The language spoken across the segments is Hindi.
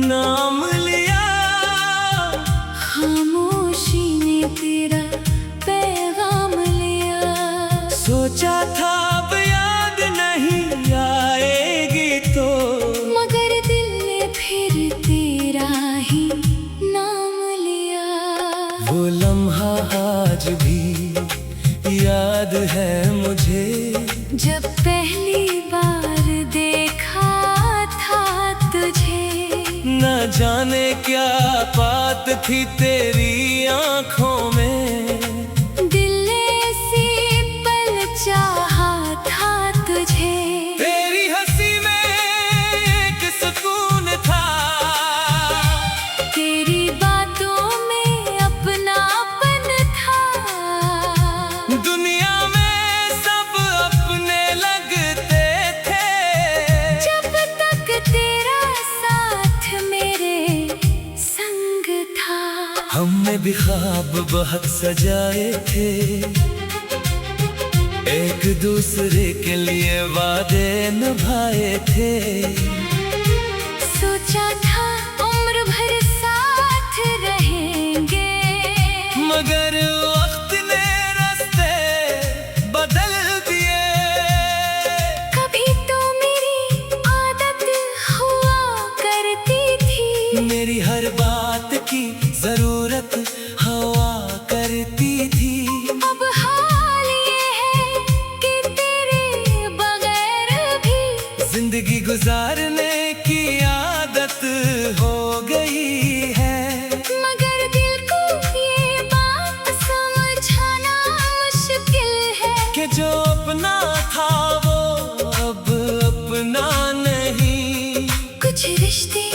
नाम लिया, खामोशी ने तेरा पैगाम लिया। सोचा था अब याद नहीं आएगी तो, मगर दिल ने फिर तेरा ही नाम लिया। वो लम्हा आज भी याद है मुझे, जब पहली बार देखा था तुझे। न जाने क्या बात थी तेरी आंखों में, दिल ने ऐसी पल चाहा था तुझे। तेरी हंसी में एक सुकून था, तेरी बातों में अपनापन था। दुनिया में सब अपने लगते थे, जब तक तेरा साथ मेरे संग था। हमने भी ख्वाब बहुत सजाए थे, एक दूसरे के लिए वादे निभाए थे। सोचा था उम्र भर साथ रहेंगे, मगर वक्त ने रास्ते बदल दिए। कभी तो मेरी आदत हुआ करती थी, मेरी हर बात की जरूरत हवा करती थी। अब हाल ये है कि तेरे बगैर भी जिंदगी गुजारने की आदत हो गई है, मगर दिल को ये बात समझाना मुश्किल है कि जो अपना था वो अब अपना नहीं। कुछ रिश्ते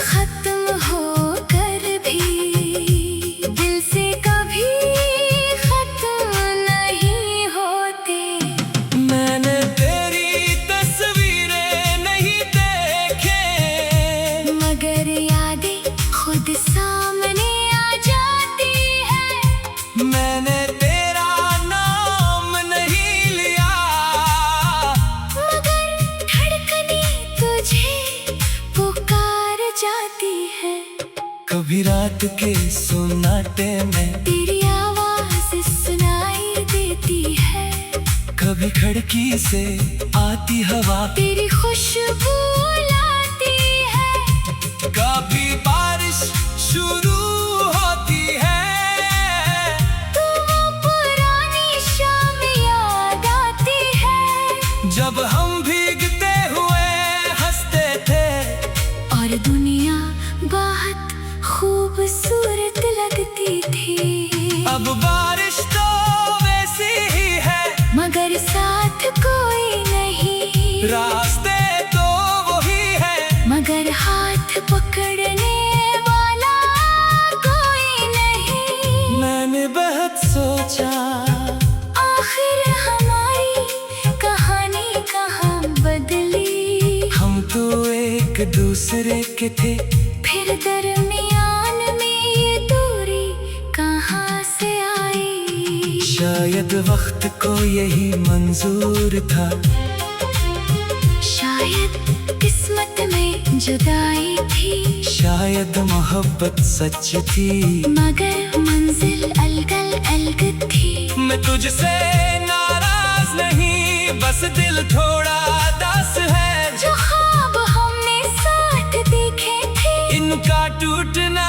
खत्म होकर भी दिल से कभी खत्म नहीं होते। मैंने तेरी तस्वीरें नहीं देखे, मगर यादें खुद सामने आ जाती है। मैंने तेरा नाम नहीं लिया, मगर धड़कने तुझे पुकार जाती है। कभी रात के सुन्नाटे में तेरी आवाज सुनाई देती है, कभी खिड़की से आती हवा, तेरी खुशबू लाती है। कभी बारिश शुरू होती है, तो वो पुरानी शाम याद आती है, जब हम भीगते हुए हंसते थे। और दुनिया बहुत खूबसूरत लगती थी। अब बारिश तो वैसी ही है, मगर साथ कोई नहीं, रास्ते तो वही है, मगर हाथ पकड़ने वाला कोई नहीं। मैंने बहुत सोचा आखिर हमारी कहानी कहाँ बदली। हम तो एक दूसरे के थे, फिर दरमियान में ये दूरी कहाँ से आई। शायद वक्त को यही मंजूर था, शायद किस्मत में जुदाई थी, शायद मोहब्बत सच थी। मगर मंजिल अलग अलग थी। मैं तुझसे नाराज नहीं, बस दिल थोड़ा दास है। जो ख्वाब हमने साथ देखे थे, इनका टूटना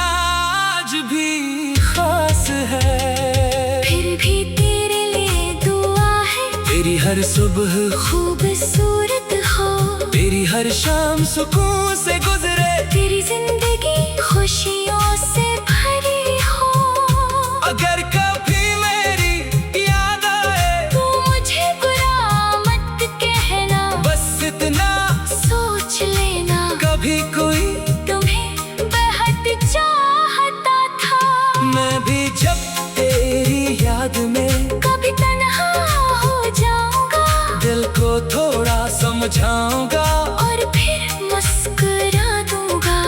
आज भी खास है। फिर भी तेरे लिए दुआ है, तेरी हर सुबह, खूबसूरत हो तेरी हर शाम सुकून से गुजरे, तेरी जिंदगी खुशियों से भरी हो। अगर कभी मेरी याद आए तू मुझे बुरा मत कहना, बस इतना सोच लेना कभी कोई तुम्हें बेहद चाहता था। मैं भी जब तेरी याद में कभी तन्हा हो जाऊंगा, दिल को थोड़ा समझाऊंगा, और फिर मुस्कुरा दूंगा।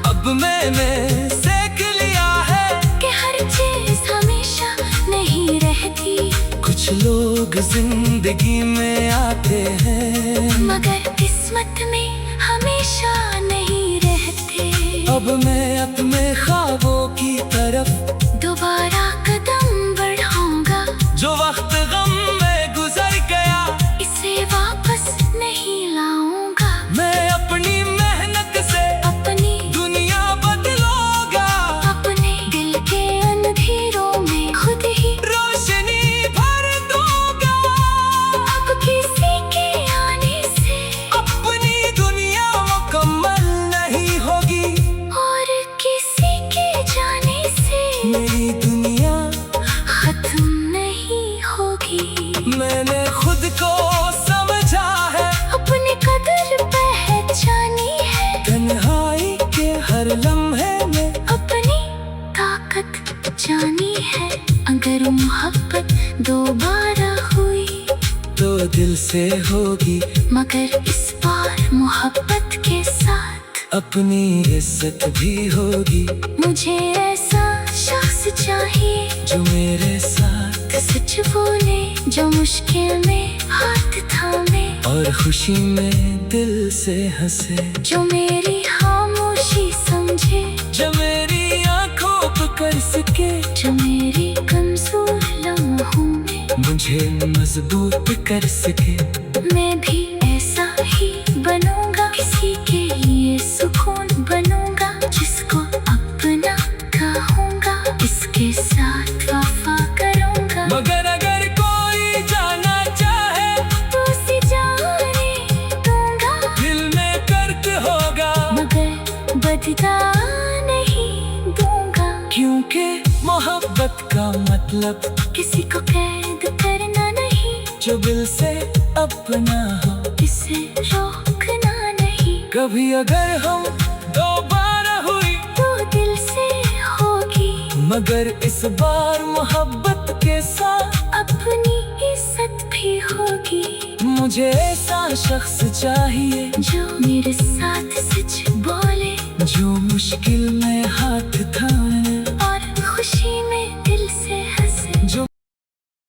अब मैंने सीख लिया है कि हर चीज हमेशा नहीं रहती, कुछ लोग जिंदगी में आते हैं, मगर किस्मत में हमेशा नहीं रहते। अब मैं अपने ख्वाबों की तरफ दोबारा कदम बढ़ाऊंगा। जो वक्त गम में गुजर गया इसे वापस नहीं लाऊंगा। मैं अपनी मेहनत से अपनी दुनिया बदलूंगा। अपने दिल के अंधेरों में खुद ही रोशनी भर दूंगा। अब किसी के आने से अपनी दुनिया मुकम्मल नहीं होगी। और किसी के जाने से मेरी दुनिया खत्म नहीं होगी। मैंने खुद को समझा है, अपनी कदर पहचानी है। तन्हाई के हर लम्हे में अपनी ताकत जानी है। अगर मोहब्बत दोबारा हुई तो दिल से होगी, मगर इस बार मोहब्बत के साथ अपनी इज्जत भी होगी। मुझे ऐसा शख्स चाहिए जो मेरे साथ सच बोले, जो मुश्किल में हाथ थामे, और खुशी में दिल से हंसे, जो मेरी खामोशी समझे, जो मेरी आंखों को कर सके, जो मेरी कमजोर लम्हों में मुझे मजबूत कर सके। मैं भी ऐसा ही बनूंगा, किसी के लिए सुकून बनूंगा, जिसको अपना कहूंगा, इसके साथ वफा करूंगा। मगर अगर कोई जाना चाहे तो उसे जाने दूंगा, दिल में कर्क होगा, मगर बदला नहीं दूंगा। क्योंकि मोहब्बत का मतलब किसी को कैद करना नहीं, जो दिल से अपना हो। इसे रोकना नहीं। कभी अगर हम दोबारा हुई तो दिल से होगी, मगर इस बार मोहब्बत के साथ अपनी इज्जत भी होगी। मुझे ऐसा शख्स चाहिए जो मेरे साथ सच बोले, जो मुश्किल में हाथ थामे,